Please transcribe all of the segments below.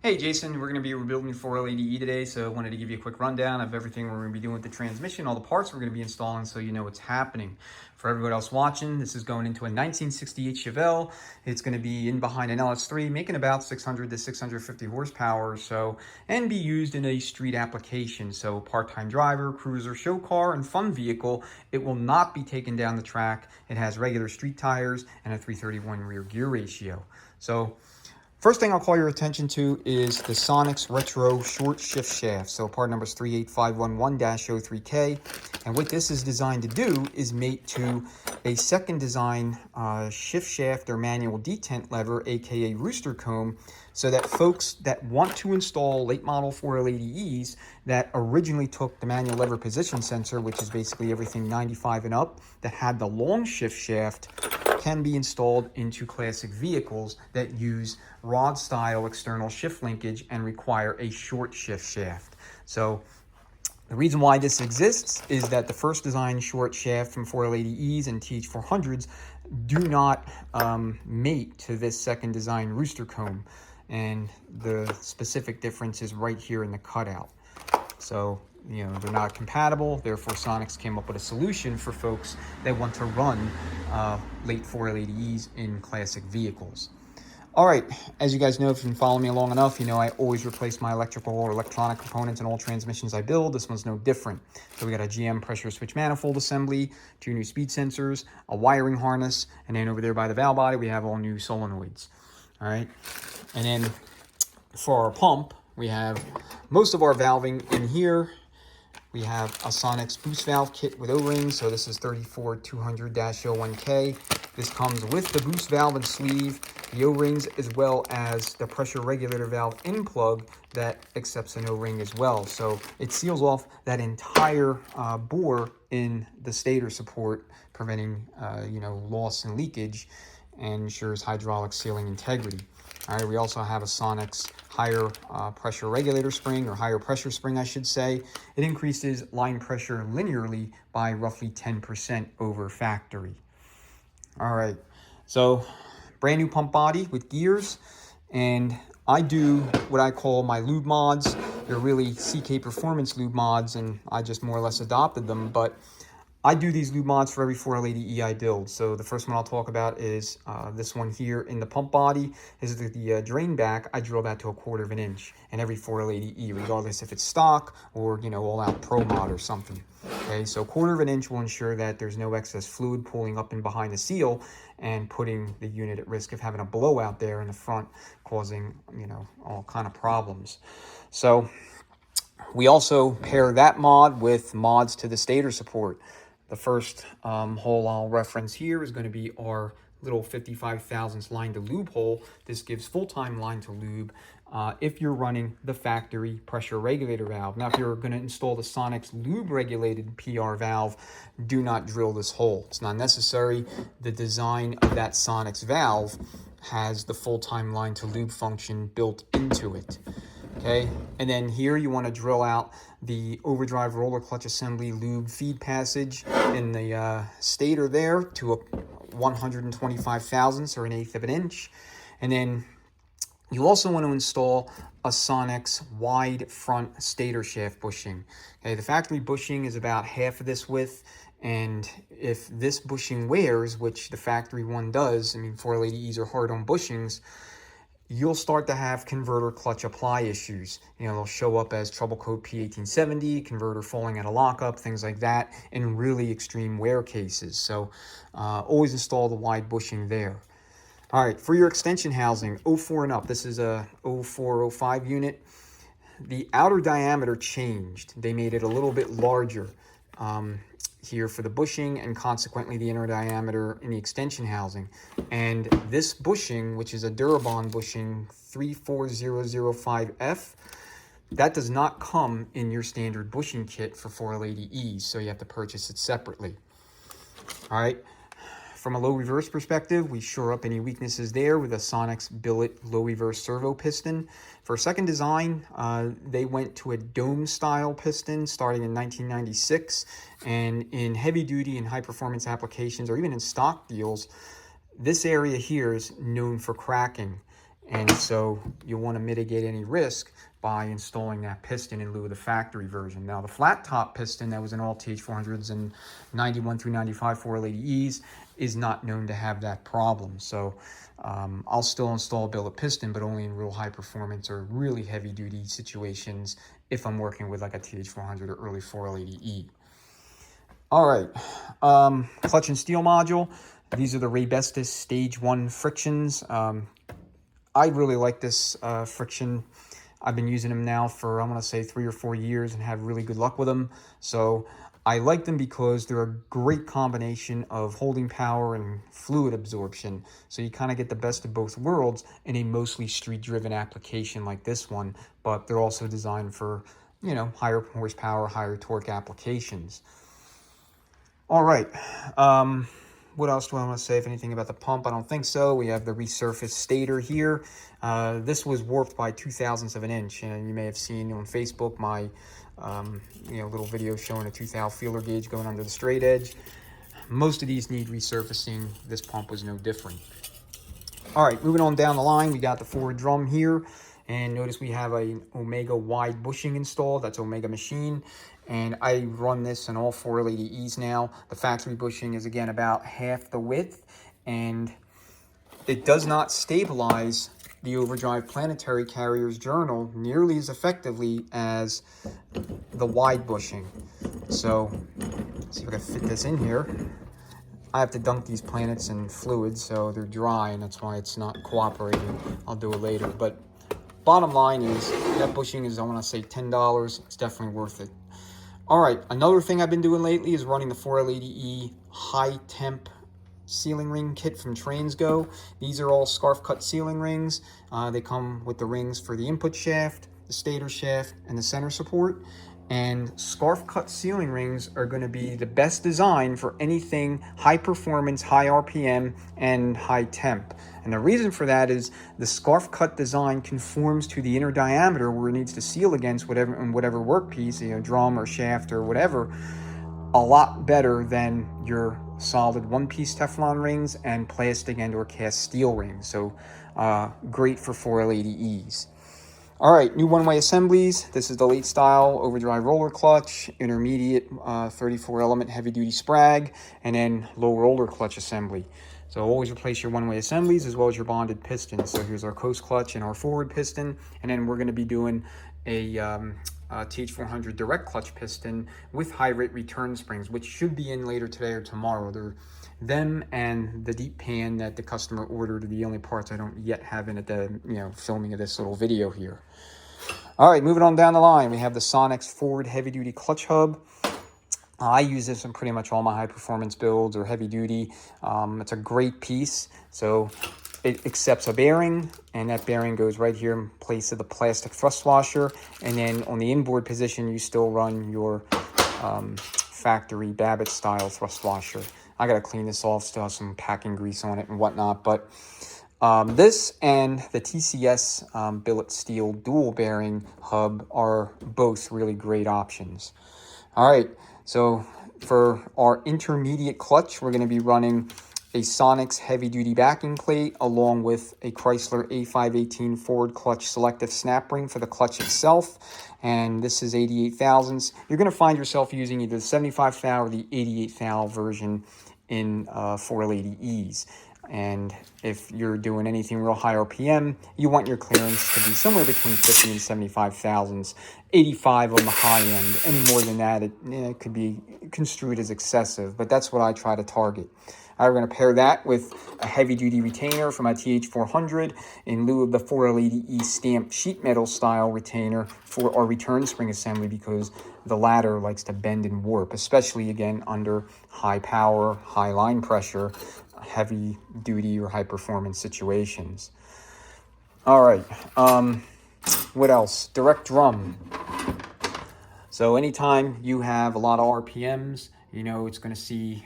Hey Jason, we're going to be rebuilding your 4L80E today, so I wanted to give you a quick rundown of everything we're going to be doing with the transmission, all the parts we're going to be installing so you know what's happening. For everybody else watching, this is going into a 1968 Chevelle. It's going to be in behind an LS3, making about 600 to 650 horsepower or so, and be used in a street application. So part-time driver, cruiser, show car, and fun vehicle. It will not be taken down the track. It has regular street tires and a 331 rear gear ratio. So first thing I'll call your attention to is the Sonics Retro Short Shift Shaft. So part number is 38511-03K. And what this is designed to do is mate to a second design shift shaft or manual detent lever, aka rooster comb, so that folks that want to install late model 4L80Es that originally took the manual lever position sensor, which is basically everything 95 and up, that had the long shift shaft, can be installed into classic vehicles that use rod style external shift linkage and require a short shift shaft. So the reason why this exists is that the first design short shaft from 4L80Es and TH400s do not mate to this second design rooster comb, and the specific difference is right here in the cutout. So, you know, they're not compatible. Therefore, Sonics came up with a solution for folks that want to run late 4L80Es in classic vehicles. All right, as you guys know, if you've been following me long enough, you know I always replace my electrical or electronic components in all transmissions I build. This one's no different. So we got a GM pressure switch manifold assembly, 2 new speed sensors, a wiring harness, and then over there by the valve body, we have all new solenoids. All right, and then for our pump, we have most of our valving in here. We have a Sonics boost valve kit with O-rings. So this is 34200-01K. This comes with the boost valve and sleeve, the O-rings, as well as the pressure regulator valve in plug that accepts an O-ring as well. So it seals off that entire bore in the stator support, preventing loss and leakage, and ensures hydraulic sealing integrity. All right, we also have a Sonics higher pressure regulator spring, or higher pressure spring, I should say. It increases line pressure linearly by roughly 10% over factory. All right, so brand new pump body with gears, and I do what I call my lube mods. They're really CK Performance lube mods, and I just more or less adopted them, but I do these lube mods for every 4L80E I build. So the first one I'll talk about is this one here in the pump body. This is the drain back. I drill that to 1/4 of an inch in every 4L80E, regardless if it's stock or, you know, all out pro mod or something. Okay, so 1/4 of an inch will ensure that there's no excess fluid pooling up and behind the seal and putting the unit at risk of having a blowout there in the front, causing, you know, all kind of problems. So we also pair that mod with mods to the stator support. The first hole I'll reference here is going to be our little 55 thousandths line to lube hole. This gives full-time line to lube if you're running the factory pressure regulator valve. Now, if you're going to install the Sonics lube regulated PR valve, do not drill this hole. It's not necessary. The design of that Sonics valve has the full-time line to lube function built into it. Okay, and then here you want to drill out the overdrive roller clutch assembly lube feed passage in the stator there to a 125 thousandths or 1/8 of an inch. And then you also want to install a Sonics wide front stator shaft bushing. Okay, the factory bushing is about half of this width, and if this bushing wears, which the factory one does, I mean 4L80Es are hard on bushings, you'll start to have converter clutch apply issues. You know, they'll show up as trouble code P1870, converter falling out of lockup, things like that, in really extreme wear cases. So always install the wide bushing there. All right, for your extension housing, 04 and up, this is a 04-05 unit. The outer diameter changed. They made it a little bit larger here for the bushing, and consequently the inner diameter in the extension housing. And this bushing, which is a Durabond bushing 34005F, that does not come in your standard bushing kit for 4L80Es, so you have to purchase it separately. All right. From a low reverse perspective, we shore up any weaknesses there with a Sonics billet low reverse servo piston. For a second design, they went to a dome style piston starting in 1996, and in heavy duty and high performance applications, or even in stock deals, this area here is known for cracking. And so you'll want to mitigate any risk by installing that piston in lieu of the factory version. Now, the flat top piston that was in all TH400s and 91 through 95 480Es is not known to have that problem. So I'll still install a billet piston, but only in real high performance or really heavy duty situations if I'm working with like a TH400 or early 480E. All right, clutch and steel module. These are the Raybestos Stage 1 frictions. I really like this friction. I've been using them now for, I'm gonna say 3 or 4 years and have really good luck with them. So I like them because they're a great combination of holding power and fluid absorption. So you kind of get the best of both worlds in a mostly street-driven application like this one, but they're also designed for, you know, higher horsepower, higher torque applications. All right, what else do I want to say, if anything, about the pump? I don't think so. We have the resurfaced stator here. This was warped by 0.02 of an inch, and you may have seen on Facebook my little video showing a 2 thou feeler gauge going under the straight edge. Most of these need resurfacing. This pump was no different. All right, moving on down the line, we got the forward drum here. And notice we have an Omega wide bushing installed. That's Omega machine. And I run this in all 480Es now. The factory bushing is, again, about half the width. And it does not stabilize the overdrive planetary carrier's journal nearly as effectively as the wide bushing. So, let's see if I can fit this in here. I have to dunk these planets in fluid, so they're dry, and that's why it's not cooperating. I'll do it later. But bottom line is, that bushing is, I want to say, $10. It's definitely worth it. All right, another thing I've been doing lately is running the 480E high temp sealing ring kit from Transgo. These are all scarf cut sealing rings. They come with the rings for the input shaft, the stator shaft, and the center support. And scarf cut sealing rings are going to be the best design for anything high performance, high RPM, and high temp. And the reason for that is the scarf cut design conforms to the inner diameter where it needs to seal against whatever workpiece, drum or shaft or whatever, a lot better than your solid one-piece Teflon rings and plastic and or cast steel rings. So great for 480Es. All right, new one-way assemblies. This is the late style overdrive roller clutch, intermediate 34 element heavy duty sprag, and then low roller clutch assembly. So always replace your one-way assemblies as well as your bonded pistons. So here's our coast clutch and our forward piston, and then we're going to be doing a TH400 direct clutch piston with high rate return springs, which should be in later today or tomorrow. Them and the deep pan that the customer ordered are the only parts I don't yet have in at the filming of this little video here. All right, moving on down the line, we have the Sonex forward heavy duty clutch hub. I use this in pretty much all my high performance builds or heavy duty. It's a great piece. So it accepts a bearing, and that bearing goes right here in place of the plastic thrust washer. And then on the inboard position, you still run your factory Babbitt style thrust washer. I got to clean this off, still have some packing grease on it and whatnot. But this and the TCS billet steel dual bearing hub are both really great options. All right, so for our intermediate clutch, we're going to be running a Sonex heavy-duty backing plate along with a Chrysler A518 forward clutch selective snap ring for the clutch itself. And this is 88 thousandths. You're going to find yourself using either the 75 thou or the 88 thou version in 480Es. And if you're doing anything real high RPM, you want your clearance to be somewhere between 50 and 75 thousandths, 85 on the high end. Any more than that, it could be construed as excessive, but that's what I try to target. We're going to pair that with a heavy-duty retainer from my TH400 in lieu of the 480E stamped sheet metal style retainer for our return spring assembly, because the latter likes to bend and warp, especially, again, under high power, high line pressure, heavy-duty or high-performance situations. All right, what else? Direct drum. So anytime you have a lot of RPMs, it's going to see,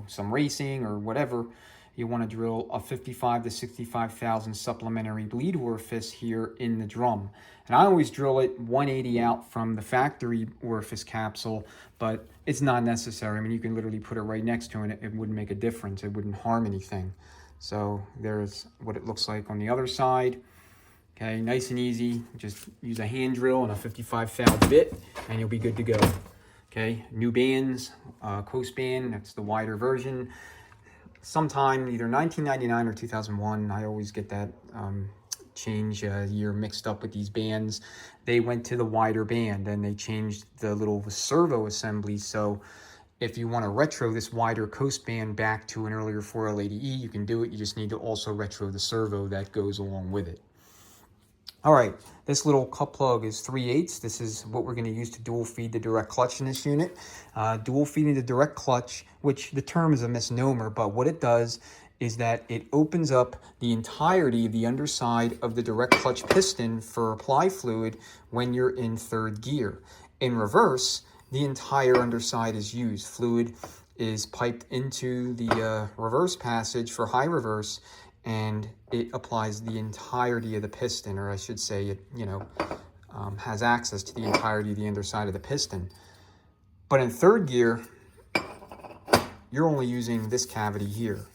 some racing or whatever, you want to drill a 55 to 65 thousand supplementary bleed orifice here in the drum. And I always drill it 180 out from the factory orifice capsule, but it's not necessary. I mean, you can literally put it right next to it. It wouldn't make a difference. It wouldn't harm anything. So there's what it looks like on the other side. Okay, nice and easy. Just use a hand drill and a 55 thou bit, and you'll be good to go. Okay, new bands, Coast band, that's the wider version. Sometime either 1999 or 2001, I always get that change year mixed up with these bands. They went to the wider band and they changed the little servo assembly. So if you want to retro this wider Coast band back to an earlier 4L80E, you can do it. You just need to also retro the servo that goes along with it. All right, this little cup plug is 3/8. This is what we're going to use to dual feed the direct clutch in this unit. Dual feeding the direct clutch, which the term is a misnomer, but what it does is that it opens up the entirety of the underside of the direct clutch piston for apply fluid when you're in third gear. In reverse, the entire underside is used. Fluid is piped into the reverse passage for high reverse, and it applies the entirety of the piston, or I should say it, has access to the entirety of the underside of the piston. But in third gear, you're only using this cavity here.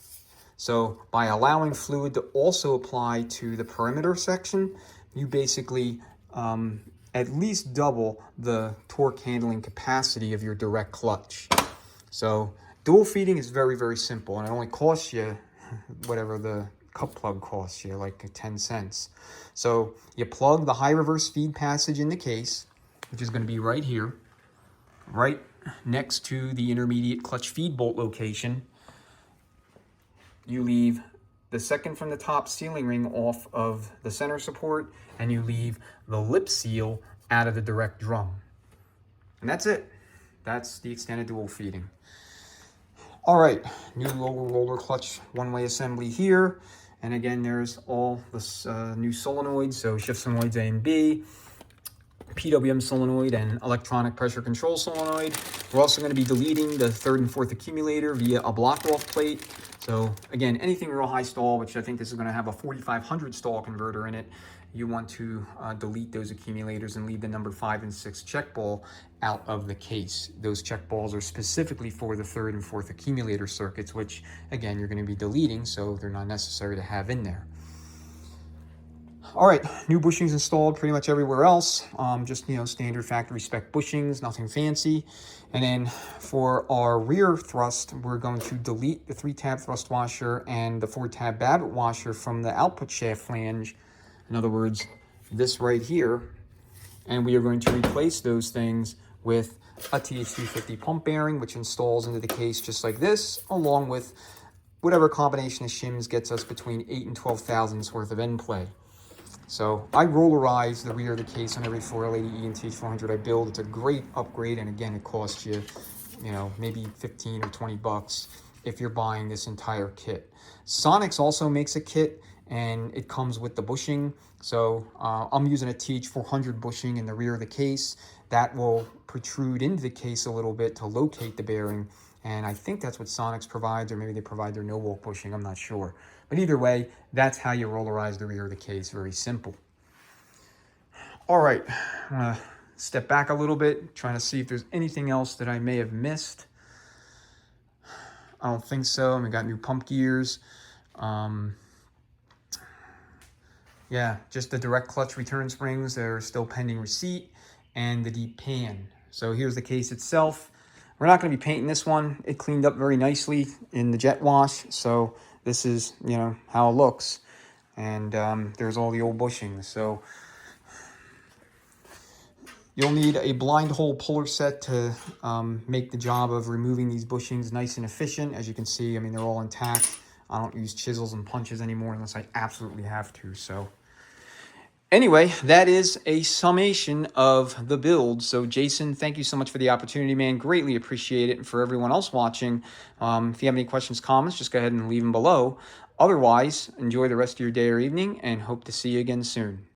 So by allowing fluid to also apply to the perimeter section, you basically at least double the torque handling capacity of your direct clutch. So dual feeding is very, very simple, and it only costs you whatever the cup plug costs you, like 10 cents. So you plug the high reverse feed passage in the case, which is going to be right here, right next to the intermediate clutch feed bolt location. You leave the second from the top sealing ring off of the center support, and you leave the lip seal out of the direct drum. And that's it. That's the extended dual feeding. All right, new lower roller clutch one-way assembly here. And again, there's all the new solenoids, so shift solenoids A and B, PWM solenoid, and electronic pressure control solenoid. We're also going to be deleting the third and fourth accumulator via a block-off plate. So again, anything real high stall, which I think this is going to have a 4500 stall converter in it, you want to delete those accumulators and leave the number 5 and 6 check ball out of the case. Those check balls are specifically for the third and fourth accumulator circuits, which again, you're going to be deleting, so they're not necessary to have in there. All right, new bushings installed pretty much everywhere else. Just, standard factory spec bushings, nothing fancy. And then for our rear thrust, we're going to delete the 3-tab thrust washer and the 4-tab Babbitt washer from the output shaft flange. In other words, this right here. And we are going to replace those things with a TH350 pump bearing, which installs into the case just like this, along with whatever combination of shims gets us between 8 and 12 thousandths worth of end play. So I rollerize the rear of the case on every 4L80E and TH400 I build. It's a great upgrade, and again, it costs you, maybe 15 or 20 bucks if you're buying this entire kit. Sonics also makes a kit, and it comes with the bushing. So I'm using a TH400 bushing in the rear of the case. That will protrude into the case a little bit to locate the bearing. And I think that's what Sonics provides, or maybe they provide their no-walk bushing, I'm not sure. But either way, that's how you rollerize the rear of the case, very simple. All right, I'm gonna step back a little bit, trying to see if there's anything else that I may have missed. I don't think so. We got new pump gears. Yeah, just the direct clutch return springs. They're still pending receipt, and the deep pan. So here's the case itself. We're not going to be painting this one. It cleaned up very nicely in the jet wash. So this is, how it looks. And there's all the old bushings. So you'll need a blind hole puller set to make the job of removing these bushings nice and efficient. As you can see, they're all intact. I don't use chisels and punches anymore unless I absolutely have to. So anyway, that is a summation of the build. So Jason, thank you so much for the opportunity, man. Greatly appreciate it. And for everyone else watching, if you have any questions, comments, just go ahead and leave them below. Otherwise, enjoy the rest of your day or evening, and hope to see you again soon.